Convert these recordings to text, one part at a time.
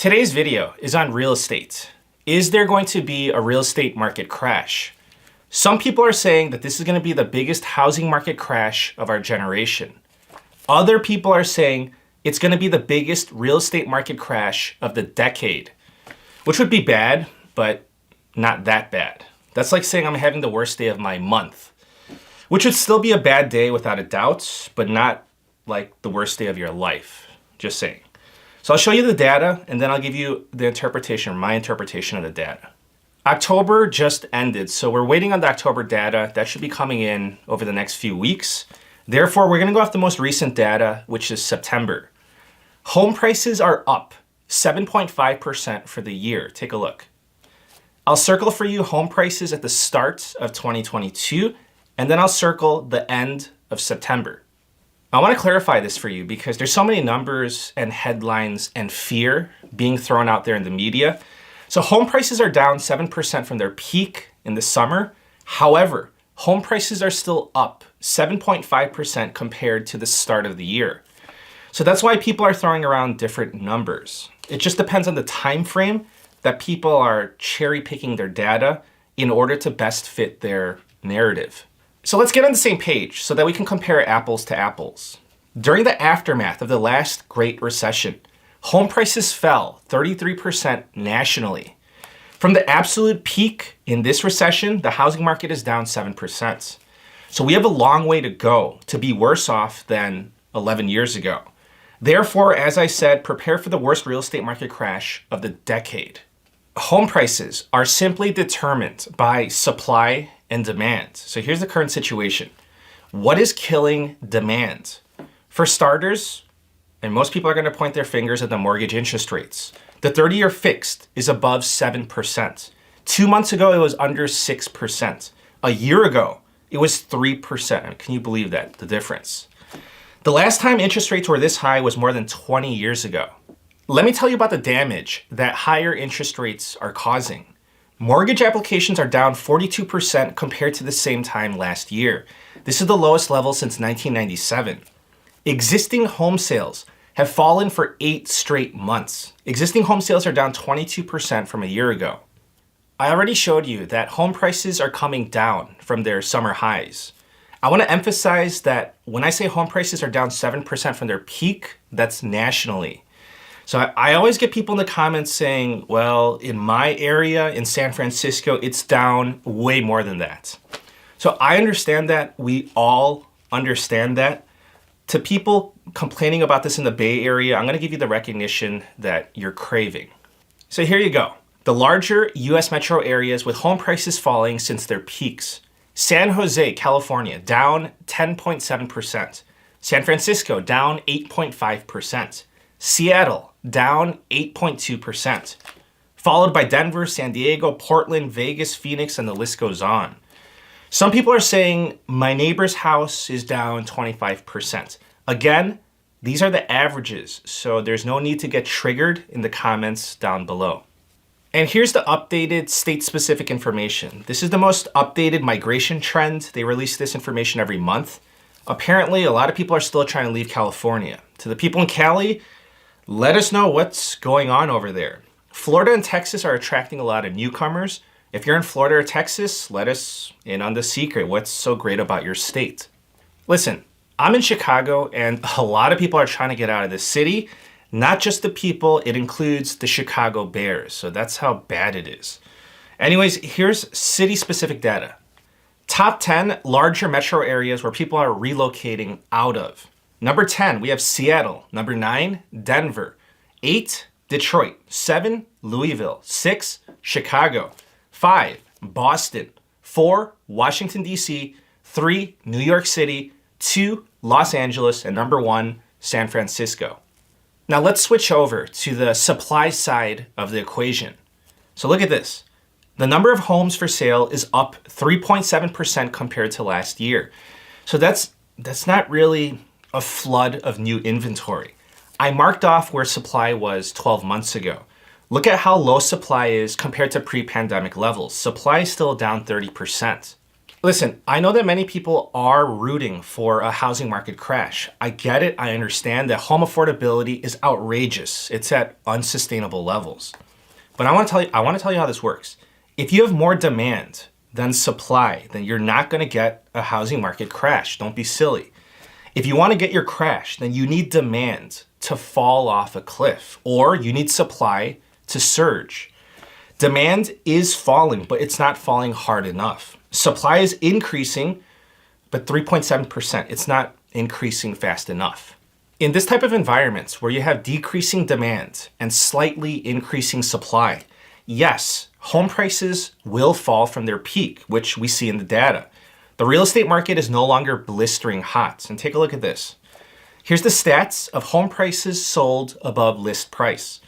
Today's video is on real estate. Is there going to be a real estate market crash? Some people are saying that this is going to be the biggest housing market crash of our generation. Other people are saying it's going to be the biggest real estate market crash of the decade, which would be bad, but not that bad. That's like saying I'm having the worst day of my month, which would still be a bad day without a doubt, but not like the worst day of your life. Just saying. So I'll show you the data, and then I'll give you the interpretation, my interpretation of the data. October just ended, so we're waiting on the October data. That should be coming in over the next few weeks. Therefore, we're gonna go off the most recent data, which is September. Home prices are up 7.5% for the year. Take a look. I'll circle for you home prices at the start of 2022, and then I'll circle the end of September. I want to clarify this for you because there's so many numbers and headlines and fear being thrown out there in the media. So home prices are down 7% from their peak in the summer. However, home prices are still up 7.5% compared to the start of the year. So that's why people are throwing around different numbers. It just depends on the time frame that people are cherry picking their data in order to best fit their narrative. So let's get on the same page so that we can compare apples to apples. During the aftermath of the last Great Recession, home prices fell 33% nationally. From the absolute peak in this recession, the housing market is down 7%. So we have a long way to go to be worse off than 11 years ago. Therefore, as I said, prepare for the worst real estate market crash of the decade. Home prices are simply determined by supply and demand. So here's the current situation. What is killing demand? For starters, and most people are going to point their fingers at the mortgage interest rates. The 30-year fixed is above 7%. 2 months ago, it was under 6%. A year ago, it was 3%. Can you believe that, the difference? The last time interest rates were this high was more than 20 years ago. Let me tell you about the damage that higher interest rates are causing. Mortgage applications are down 42% compared to the same time last year. This is the lowest level since 1997. Existing home sales have fallen for 8 straight months. Existing home sales are down 22% from a year ago. I already showed you that home prices are coming down from their summer highs. I want to emphasize that when I say home prices are down 7% from their peak, that's nationally. So I always get people in the comments saying, well, in my area, in San Francisco, it's down way more than that. So I understand that. We all understand that. To people complaining about this in the Bay Area, I'm going to give you the recognition that you're craving. So here you go. The larger US metro areas with home prices falling since their peaks. San Jose, California, down 10.7%. San Francisco, down 8.5%. Seattle, down 8.2%, followed by Denver, San Diego, Portland, Vegas, Phoenix, and the list goes on. Some people are saying my neighbor's house is down 25%. Again, these are the averages, so there's no need to get triggered in the comments down below. And here's the updated state-specific information. This is the most updated migration trend. They release this information every month. Apparently, a lot of people are still trying to leave California. To the people in Cali, let us know what's going on over there. Florida and Texas are attracting a lot of newcomers. If you're in Florida or Texas, let us in on the secret. What's so great about your state? Listen, I'm in Chicago and a lot of people are trying to get out of the city. Not just the people, it includes the Chicago Bears. So that's how bad it is. Anyways, here's city-specific data. Top 10 larger metro areas where people are relocating out of. Number 10, we have Seattle. Number 9, Denver. 8, Detroit. 7, Louisville. 6, Chicago. 5, Boston. 4, Washington, D.C. 3, New York City. 2, Los Angeles. And number 1, San Francisco. Now let's switch over to the supply side of the equation. So look at this. The number of homes for sale is up 3.7% compared to last year. So that's not really a flood of new inventory. I marked off where supply was 12 months ago. Look at how low supply is compared to pre-pandemic levels. Supply is still down 30%. Listen, I know that many people are rooting for a housing market crash. I get it. I understand that home affordability is outrageous. It's at unsustainable levels. But I want to tell you how this works. If you have more demand than supply, then you're not going to get a housing market crash. Don't be silly. If you want to get your crash, then you need demand to fall off a cliff, or you need supply to surge. Demand is falling, but it's not falling hard enough. Supply is increasing, but 3.7%. It's not increasing fast enough. In this type of environment where you have decreasing demand and slightly increasing supply, yes, home prices will fall from their peak, which we see in the data. The real estate market is no longer blistering hot. And take a look at this. Here's the stats of home prices sold above list price.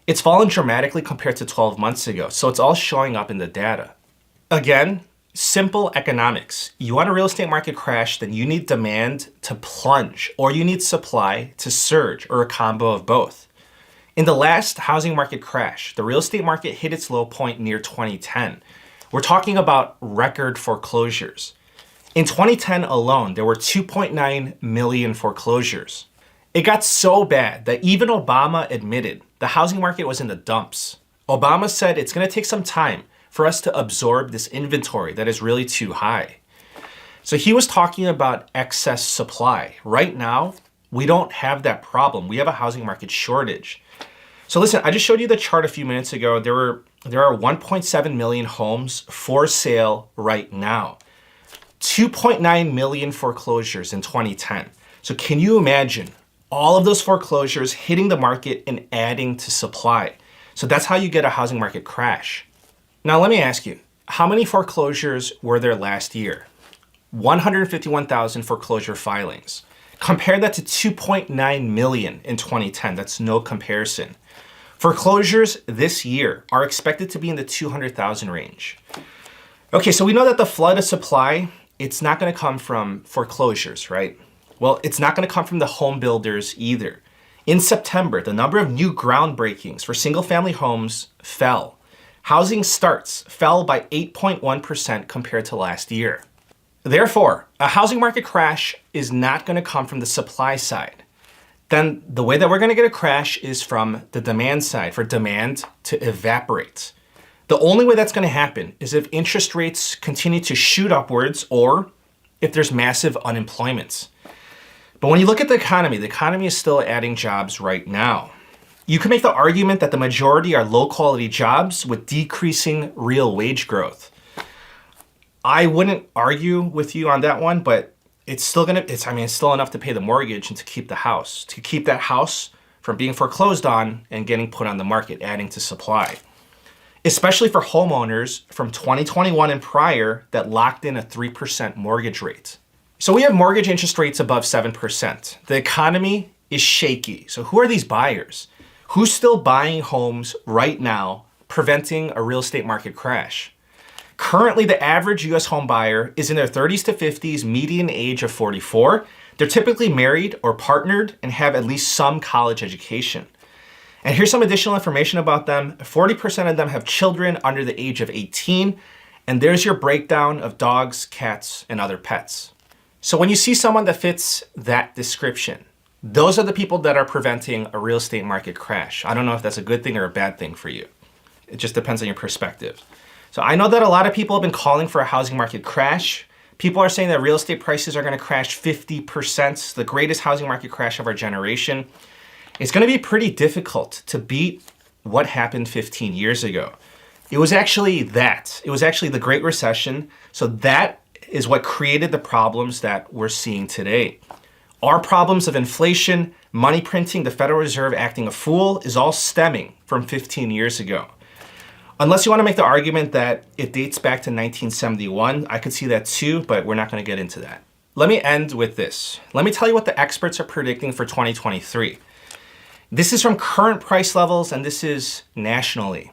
It's fallen dramatically compared to 12 months ago, so it's all showing up in the data. Again, simple economics. You want a real estate market crash, then you need demand to plunge, or you need supply to surge, or a combo of both. In the last housing market crash, the real estate market hit its low point near 2010. We're talking about record foreclosures. In 2010 alone, there were 2.9 million foreclosures. It got so bad that even Obama admitted the housing market was in the dumps. Obama said it's going to take some time for us to absorb this inventory that is really too high. So he was talking about excess supply. Right now, we don't have that problem. We have a housing market shortage. So listen, I just showed you the chart a few minutes ago. There are 1.7 million homes for sale right now. 2.9 million foreclosures in 2010. So can you imagine all of those foreclosures hitting the market and adding to supply? So that's how you get a housing market crash. Now let me ask you, how many foreclosures were there last year? 151,000 foreclosure filings. Compare that to 2.9 million in 2010. That's no comparison. Foreclosures this year are expected to be in the 200,000 range. Okay, so we know that the flood of supply, it's not going to come from foreclosures, right? Well, it's not going to come from the home builders either. In September, the number of new groundbreakings for single-family homes fell. Housing starts fell by 8.1% compared to last year. Therefore, a housing market crash is not going to come from the supply side. Then the way that we're going to get a crash is from the demand side, for demand to evaporate. The only way that's going to happen is if interest rates continue to shoot upwards or if there's massive unemployment. But when you look at the economy is still adding jobs right now. You can make the argument that the majority are low-quality jobs with decreasing real wage growth. I wouldn't argue with you on that one, but it's still enough to pay the mortgage and to keep the house, to keep that house from being foreclosed on and getting put on the market, adding to supply. Especially for homeowners from 2021 and prior that locked in a 3% mortgage rate. So we have mortgage interest rates above 7%. The economy is shaky. So who are these buyers? Who's still buying homes right now, preventing a real estate market crash? Currently, the average US home buyer is in their 30s to 50s, median age of 44. They're typically married or partnered and have at least some college education. And here's some additional information about them. 40% of them have children under the age of 18. And there's your breakdown of dogs, cats, and other pets. So when you see someone that fits that description, those are the people that are preventing a real estate market crash. I don't know if that's a good thing or a bad thing for you. It just depends on your perspective. So I know that a lot of people have been calling for a housing market crash. People are saying that real estate prices are going to crash 50%, the greatest housing market crash of our generation. It's going to be pretty difficult to beat what happened 15 years ago. It was actually the Great Recession. So that is what created the problems that we're seeing today. Our problems of inflation, money printing, the Federal Reserve acting a fool is all stemming from 15 years ago. Unless you want to make the argument that it dates back to 1971, I could see that too, but we're not going to get into that. Let me end with this. Let me tell you what the experts are predicting for 2023. This is from current price levels, and this is nationally.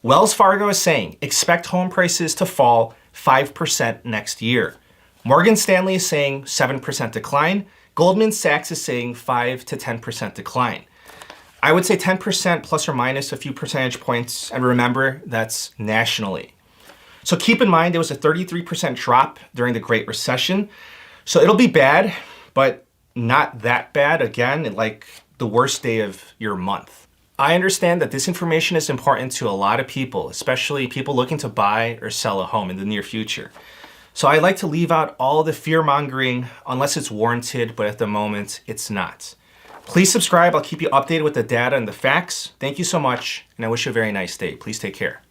Wells Fargo is saying, expect home prices to fall 5% next year. Morgan Stanley is saying 7% decline. Goldman Sachs is saying 5 to 10% decline. I would say 10% plus or minus a few percentage points, and remember, that's nationally. So keep in mind, there was a 33% drop during the Great Recession. So it'll be bad, but not that bad, again, like the worst day of your month. I understand that this information is important to a lot of people, especially people looking to buy or sell a home in the near future. So I like to leave out all the fear mongering unless it's warranted, but at the moment it's not. Please subscribe. I'll keep you updated with the data and the facts. Thank you so much, and I wish you a very nice day. Please take care.